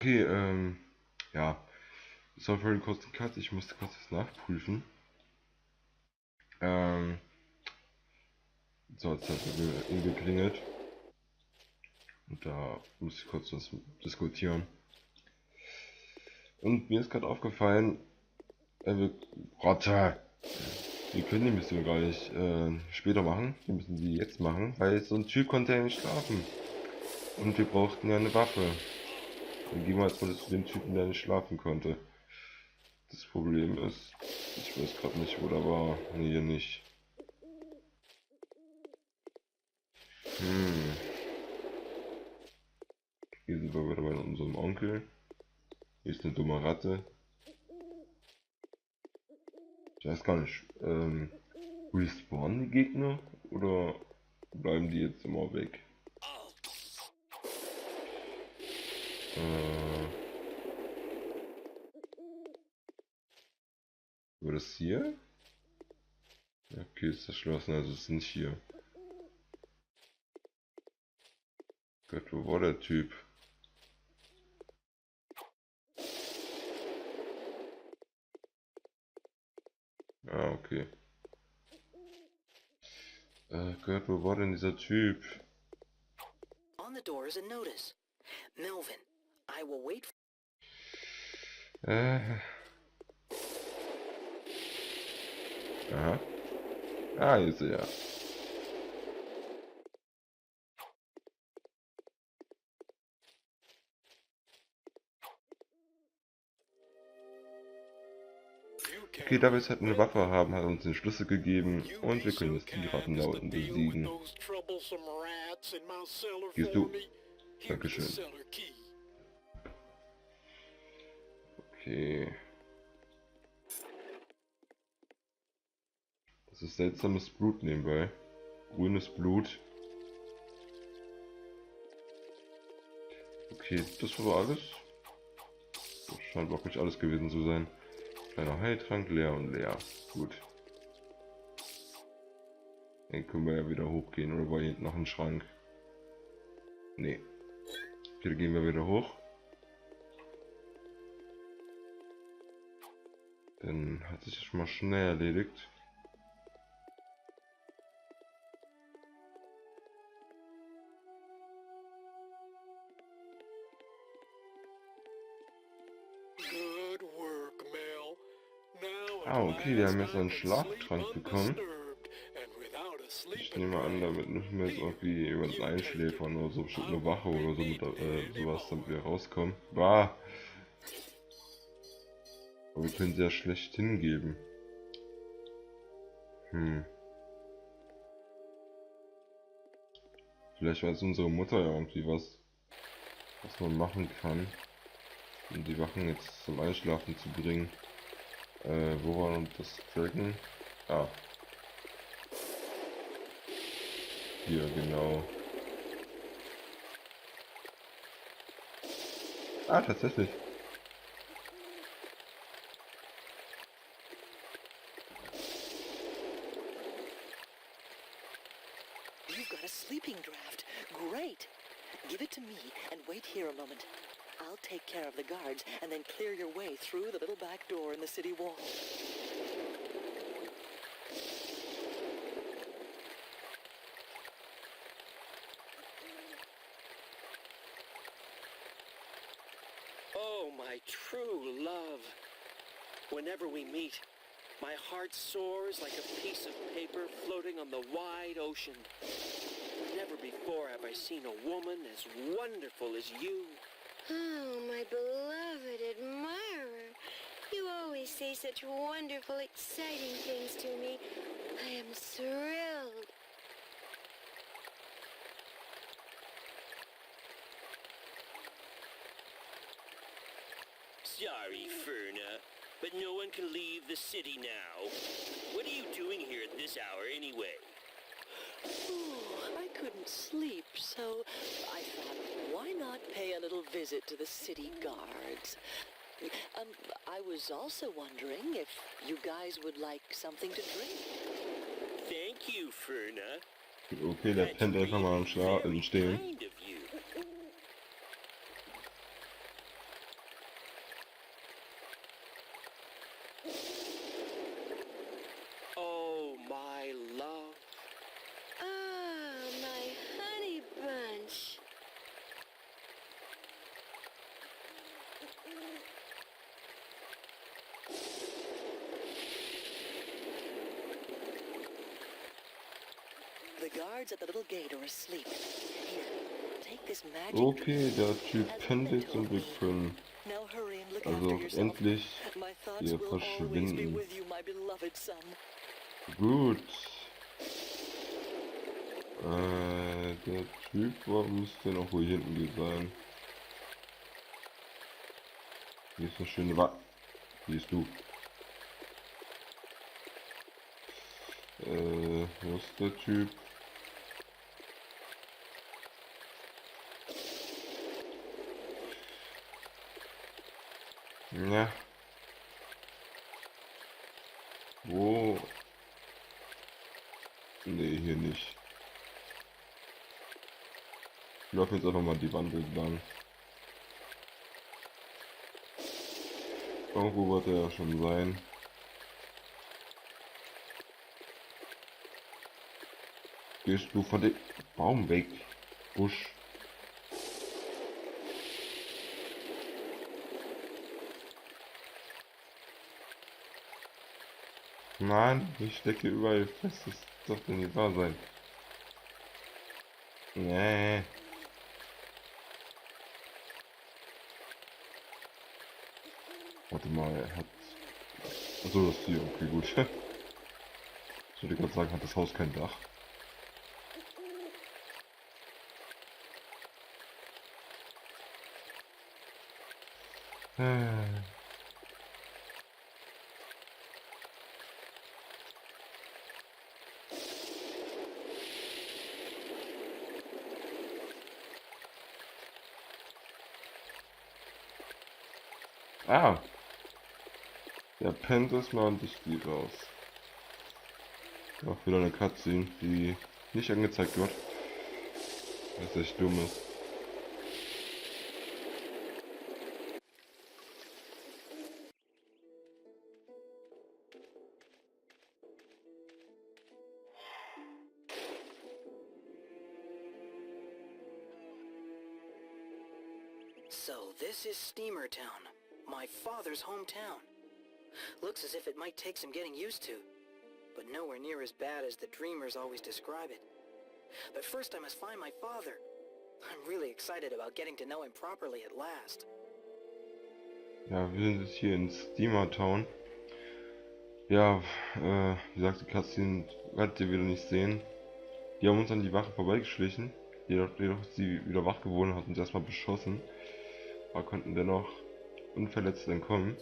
Okay, ja. Sorry für den kurzen Cut, ich musste kurz was nachprüfen. So, jetzt hat es geklingelt. Und da muss ich kurz was diskutieren. Und mir ist gerade aufgefallen, Rotte, wir können die Mission gar nicht später machen. Wir müssen sie jetzt machen, weil so ein Typ konnte ja nicht schlafen. Und wir brauchten ja eine Waffe. Dann gehen wir jetzt mal zu dem Typen, der nicht schlafen konnte. Das Problem ist, ich weiß gerade nicht, wo der war. Nee, hier nicht. Hier sind wir wieder bei unserem Onkel. Hier ist eine dumme Ratte. Ich weiß gar nicht, respawnen die Gegner oder bleiben die jetzt immer weg? War das hier? Okay, ist verschlossen, also ist nicht hier. Gott, wo war der Typ? Ah, okay. Gott, wo war denn dieser Typ? On the door is a notice. Melvin, I will wait. Aha. Ah, hier ist er ja. Okay, da wir jetzt halt eine Waffe haben, hat er uns den Schlüssel gegeben und wir können jetzt die Ratten da unten besiegen. Gehst du? Dankeschön. Okay. Das ist seltsames Blut nebenbei. Grünes Blut. Okay, das war alles. Das scheint wirklich alles gewesen zu sein. Kleiner Heiltrank, leer und leer. Gut. Dann können wir ja wieder hochgehen, oder war hier hinten noch ein Schrank? Nee. Okay, dann gehen wir wieder hoch. Dann hat sich das schon mal schnell erledigt. Ah, okay, wir haben jetzt einen Schlaftrank bekommen. Ich nehme an, damit müssen wir jetzt irgendwie jemanden einschläfern oder so, bestimmt eine Wache oder so, mit, sowas, damit wir rauskommen. Bah! Aber wir können sie ja schlecht hingeben. Vielleicht weiß unsere Mutter ja irgendwie was man machen kann, um die Wachen jetzt zum Einschlafen zu bringen. Wo war denn das Dragon? Ah. Hier, genau. Ah, tatsächlich. You've got a sleeping draft. Great. Give it to me and wait here a moment. I'll take care of the guards and then clear your way through the little back door in the city wall. Oh, my true love. Whenever we meet, my heart soars like a piece of paper floating on the wide ocean. Never before have I seen a woman as wonderful as you. Oh, my beloved admirer. You always say such wonderful, exciting things to me. I am thrilled. Sorry, Ferna, but no one can leave the city now. What are you doing here at this hour anyway? Oh, I couldn't sleep, so I thought, why not pay a little visit to the city guards? I was also wondering if you guys would like something to drink. Thank you, Ferna. Okay, der pennt einfach mal im Stehen. Kind of you. guards at the little gate are asleep. Here, take this magic Okay, der Typ as a pennt jetzt memento und of wir me. können Now hurry and look also after auch yourself. endlich My thoughts hier will always be verschwinden. with you, my beloved son. Gut. Der Typ müsste noch wohl hier hinten sein. Hier ist eine schöne Wie ist du? Wo ist der Typ? Ja. Wo? Nee, hier nicht. Ich laufe jetzt einfach mal die Wand entlang. Irgendwo wird er ja schon sein. Gehst du von dem Baum weg? Busch. Nein, ich stecke überall fest. Das darf doch nicht wahr sein. Nee. Warte mal, er hat... Achso, das ist hier. Okay, gut. Ich wollte gerade sagen, hat das Haus kein Dach? Ah, der pennt erstmal und ich gehe raus. Auch wieder eine Cutscene, die nicht angezeigt wird. Was echt dumm ist. So this is Steamer Town, my father's hometown. Looks as if it might take some getting used to, but nowhere near as bad as the dreamers always describe it. But first I must find my father. I'm really excited about getting to know him properly at last. Ja, wir sind jetzt hier in Steamer Town. Ja, wie gesagt, die Cutscene werdet ihr wieder nicht sehen. Die haben uns an die Wache vorbeigeschlichen. Jedoch sie wieder wach geworden, hat uns erstmal beschossen. Aber konnten dennoch unverletzt entkommen.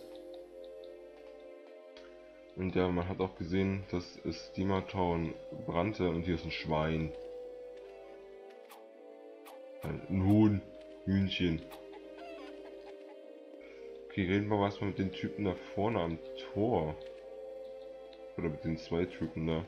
Und ja, man hat auch gesehen, dass es Steamer Town brannte und hier ist ein Schwein. Ein Huhn. Hühnchen. Okay, reden wir was mal mit den Typen da vorne am Tor. Oder mit den zwei Typen da.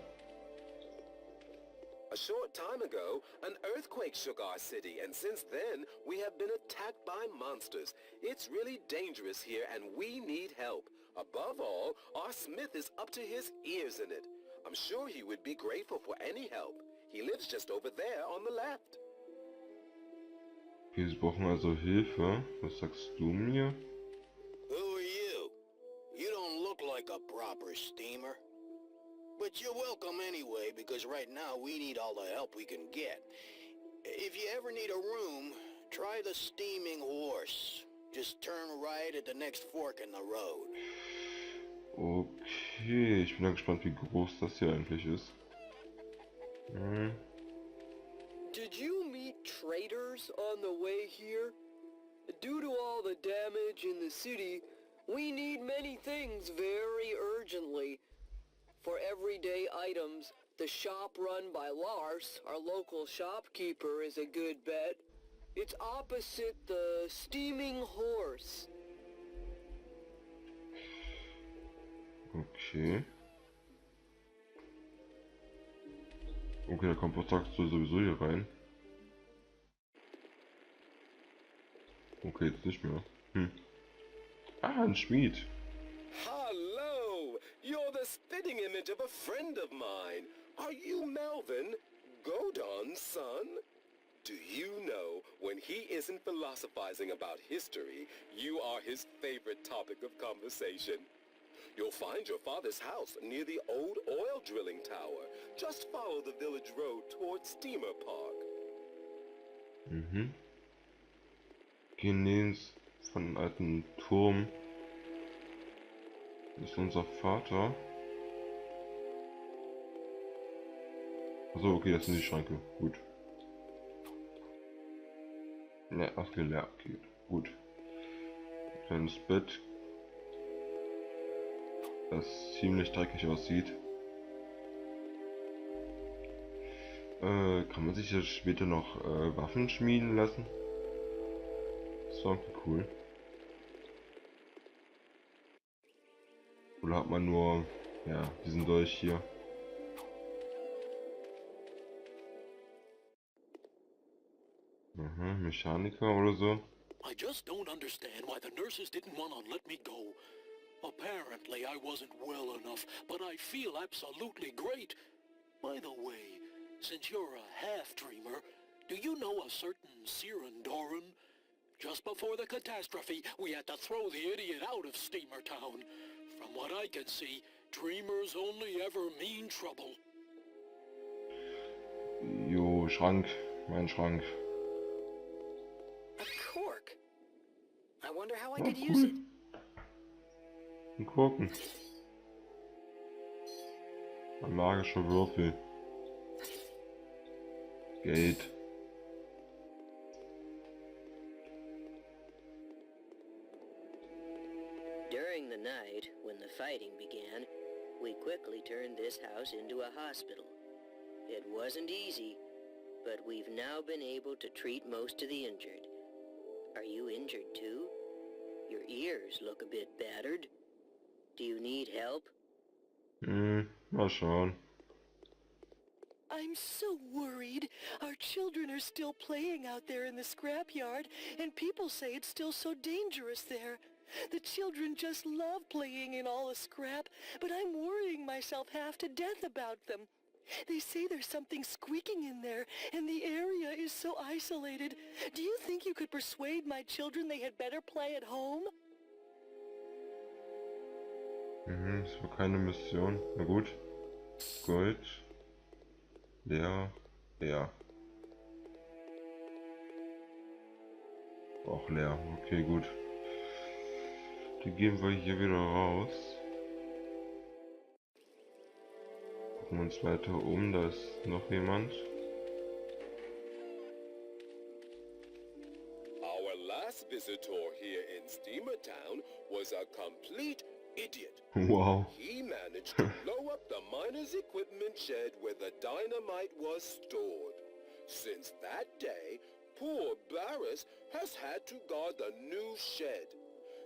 A short time ago, an earthquake shook our city, and since then, we have been attacked by monsters. It's really dangerous here, and we need help. Above all, our smith is up to his ears in it. I'm sure he would be grateful for any help. He lives just over there on the left. Okay, sie brauchen also Hilfe. Was sagst du mir? Who are you? You don't look like a proper steamer. But you're welcome anyway, because right now we need all the help we can get. If you ever need a room, try the Steaming Horse. Just turn right at the next fork in the road. Okay, ich bin ja gespannt, wie groß das hier eigentlich ist. Did you meet traitors on the way here? Due to all the damage in the city, we need many things very urgently. For everyday items, the shop run by Lars, our local shopkeeper, is a good bet. It's opposite the Steaming Horse. Okay. Okay, der Kompost sagt sowieso hier rein. Okay, jetzt nicht mehr. Ah, ein Schmied. Hello! You're the spitting image of a friend of mine. Are you Melvin, Godon's son? Do you know, when he isn't philosophizing about history, you are his favorite topic of conversation? You'll find your father's house near the old oil drilling tower. Just follow the village road towards Steamer Park. Mhm. Gehen links von einem alten Turm. Das ist unser Vater. Achso, okay, das sind die Schranke. Gut. Ne, ach, leer. Okay, gut. Kleines Bett. Das ziemlich dreckig aussieht. Kann man sich jetzt später noch Waffen schmieden lassen? Das war cool. Oder hat man nur, ja, diesen Dolch hier? Aha, Mechaniker oder so. I just don't understand why the nurses didn't want to let me go. Apparently I wasn't well enough, but I feel absolutely great. By the way, since you're a half-dreamer, do you know a certain Siren Doran? Just before the catastrophe, we had to throw the idiot out of Steamer Town. From what I can see, dreamers only ever mean trouble. Jo, Schrank. Mein Schrank. A cork. I wonder how I Oh, could use cool. it. Ein Korken. Ein magischer Würfel. Geld. During the night, when the fighting began, we quickly turned this house into a hospital. It wasn't easy, but we've now been able to treat most of the injured. Are you injured too? Your ears look a bit battered. Do you need help? Mal schauen. I'm so worried. Our children are still playing out there in the scrapyard, and people say it's still so dangerous there. The children just love playing in all the scrap, but I'm worrying myself half to death about them. They say there's something squeaking in there, and the area is so isolated. Do you think you could persuade my children they had better play at home? Das war keine Mission. Na gut. Gold. Leer. Leer. Auch leer. Okay, gut. Die gehen wir hier wieder raus. Gucken wir uns weiter um. Da ist noch jemand. Our last visitor here in Steamer Town was a complete idiot. Wow. He managed to blow up the miner's equipment shed where the dynamite was stored. Since that day, poor Barris has had to guard the new shed.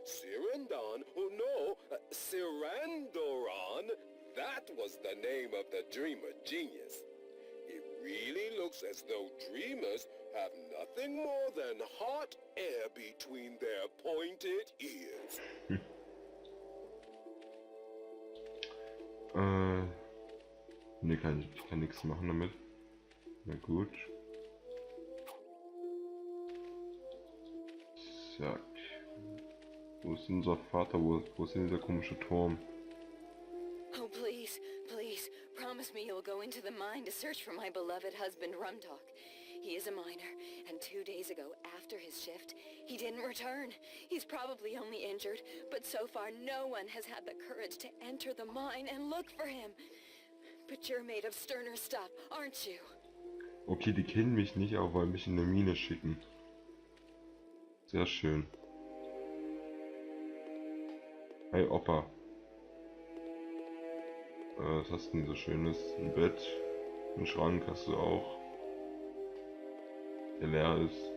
Sirandan, oh no, Sirandoran, that was the name of the dreamer genius. It really looks as though dreamers have nothing more than hot air between their pointed ears. Ne, ich kann nichts machen damit. Na gut. Zack. Wo ist unser Vater? Wo ist denn dieser komische Turm? Oh, please, please, promise me you'll go into the mine to search for my beloved husband, Rumtalk. He is a miner, and 2 days ago, after his shift, he didn't return. He's probably only injured, but so far no one has had the courage to enter the mine and look for him. But you're made of sterner stuff, aren't you? Okay, die kennen mich nicht, aber wollen mich in eine Mine schicken. Sehr schön. Hey Opa. Was hast du denn so schönes? Ein Bett, einen Schrank hast du auch, der leer ist.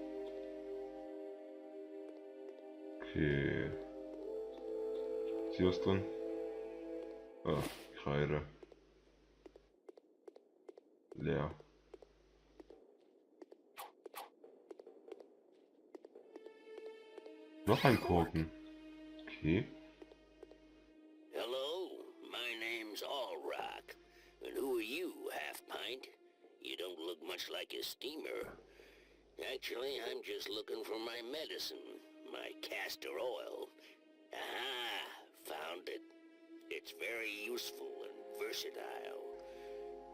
Okay. Ist hier was drin? Ah, Kreide. Leer. Noch ein Korken. Okay. Hello, my name's Allrock. And who are you, Half-Pint? You don't look much like a steamer. Actually, I'm just looking for my medicine, my castor oil. Aha, found it. It's very useful and versatile.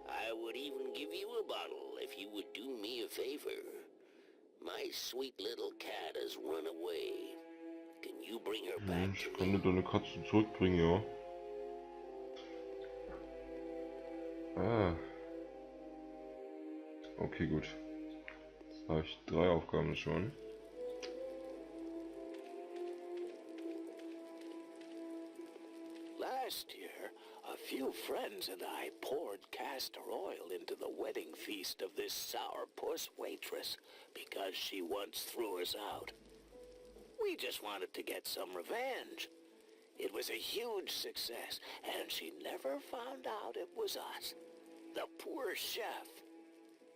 I would even give you a bottle if you would do me a favor. My sweet little cat has run away. Can you bring her back Ich to kann me? dir deine Katze zurückbringen, ja. Ah. Okay, gut. Jetzt habe ich 3 Aufgaben schon. Last year, a few friends and I poured castor oil into the wedding feast of this sourpuss waitress because she once threw us out. We just wanted to get some revenge. It was a huge success, and she never found out it was us. The poor chef.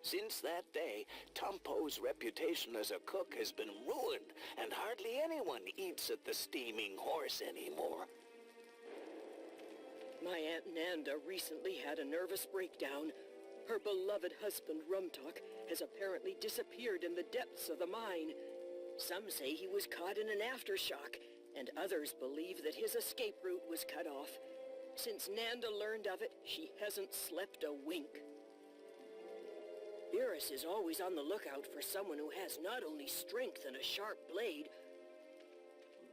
Since that day, Tumpo's reputation as a cook has been ruined, and hardly anyone eats at the Steaming Horse anymore. My Aunt Nanda recently had a nervous breakdown. Her beloved husband, Rumtalk, has apparently disappeared in the depths of the mine. Some say he was caught in an aftershock, and others believe that his escape route was cut off. Since Nanda learned of it, she hasn't slept a wink. Iris is always on the lookout for someone who has not only strength and a sharp blade.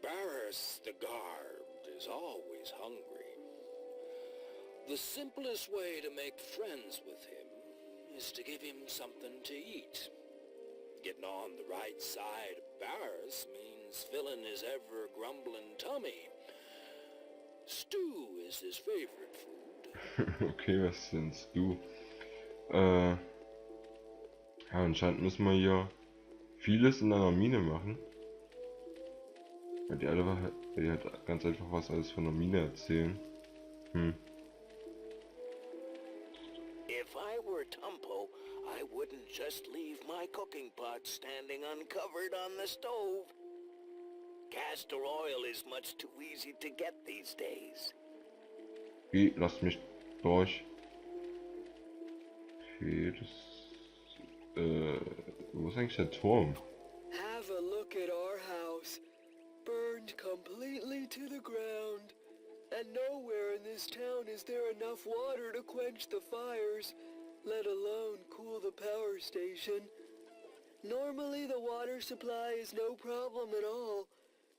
Barris the Garbed is always hungry. The simplest way to make friends with him is to give him something to eat. Getting on the right side of Barris means filling his ever-grumbling tummy. Stew is his favorite food. Okay, was ist denn du? Ja, anscheinend müssen wir hier vieles in einer Mine machen. Weil die halt ganz einfach was alles von der Mine erzählen. If I were Tumpo, I wouldn't just leave my cooking pot standing uncovered on the stove. Castor oil is much too easy to get these days. Okay, lasst mich durch. Okay, wo ist eigentlich der Turm? Have a look at our house, burned completely to the ground. And nowhere in this town is there enough water to quench the fires, let alone cool the power station. Normally the water supply is no problem at all,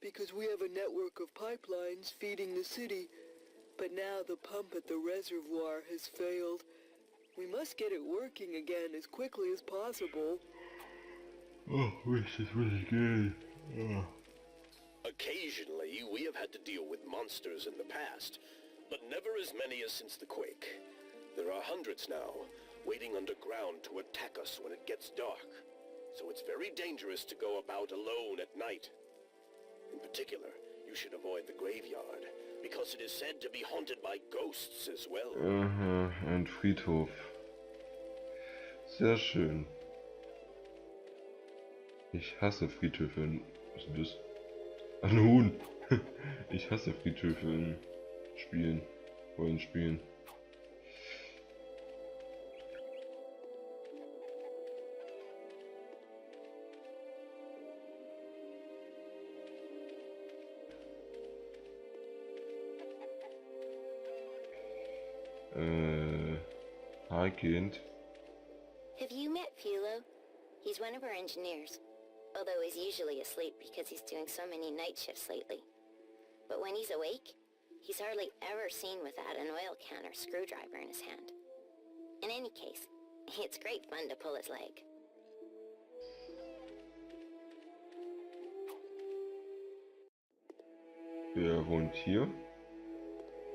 because we have a network of pipelines feeding the city. But now the pump at the reservoir has failed. We must get it working again as quickly as possible. Oh, this is really good. Oh. Occasionally, we have had to deal with monsters in the past, but never as many as since the quake. There are hundreds now, waiting underground to attack us when it gets dark. So it's very dangerous to go about alone at night. In particular, you should avoid the graveyard, because it is said to be haunted by ghosts as well. Aha, ein Friedhof. Sehr schön. Ich hasse Friedhöfe. Was ist das? Ein Huhn! Ich hasse Friedhöfe in Spielen. Rollenspielen. Hi, Kind. Have you met Philo? He's one of our engineers, although he's usually asleep because he's doing so many night shifts lately. But when he's awake, he's hardly ever seen without an oil can or screwdriver in his hand. In any case, it's great fun to pull his leg. Wer wohnt hier?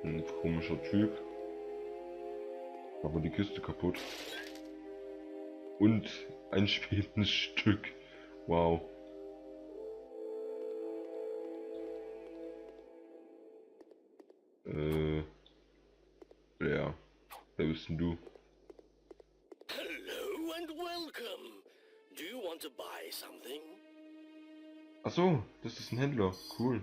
Ein komischer Typ. Aber die Kiste kaputt. Und ein spätes Stück. Wow. Ja. Wer bist denn du? Hello and welcome. Do you want to buy something? Ach so, das ist ein Händler. Cool.